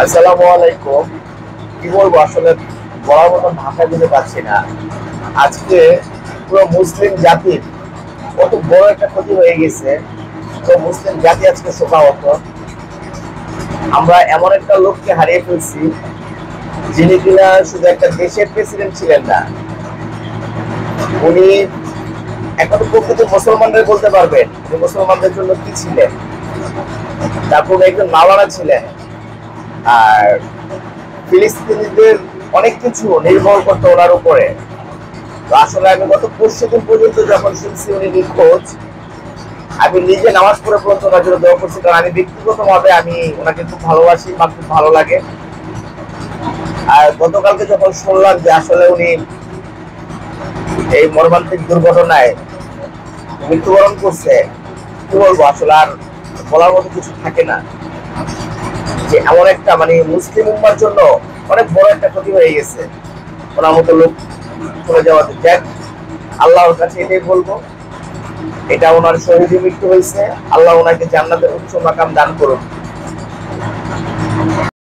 আসসালামু আলাইকুম। কি বলবো আসলে, বলার মতন ভাষা দিতে পারছি না। আজকে পুরো মুসলিম জাতির কত বড় একটা ক্ষতি হয়ে গেছে। তো মুসলিম জাতি আজকে শোকাহত। আমরা এমন একটা লোককে হারিয়ে ফেলছি, যিনি কিনা শুধু একটা দেশের প্রেসিডেন্ট ছিলেন না, উনি এখন প্রকৃত মুসলমানদের বলতে পারবেন উনি মুসলমানদের জন্য কি ছিলেন। তারপর উনি একজন মাওলানা ছিলেন। আর ফিলিস্তিনিদের অনেক কিছু নির্ভর করতো ওনার উপরে। তো আসলে আমি গত পরশুদিন পর্যন্ত যখন শুনছি উনি নিখোঁজ, আমি নিজে নামাজ পড়ে পর্যন্ত ওনার জন্য দোয়া করছি, কারণ আমি ব্যক্তিগত ভাবে আমি ওনাকে খুব ভালোবাসি বা খুব ভালো লাগে। আর গতকালকে যখন শুনলাম যে আসলে উনি এই মর্মান্তিক দুর্ঘটনায় মৃত্যুবরণ করছে, কি বলবো আসলে, আর বলার মতো কিছু থাকে না। যে এমন একটা মানে মুসলিম উম্মার জন্য অনেক বড় একটা ক্ষতি হয়ে গেছে ওনার মতো লোক চলে যাওয়াতে। যাক, আল্লাহর কাছে এটাই বলবো, এটা ওনার শহীদী মৃত্যু হয়েছে, আল্লাহ ওনাকে জান্নাতের উচ্চ মাকাম দান করুন।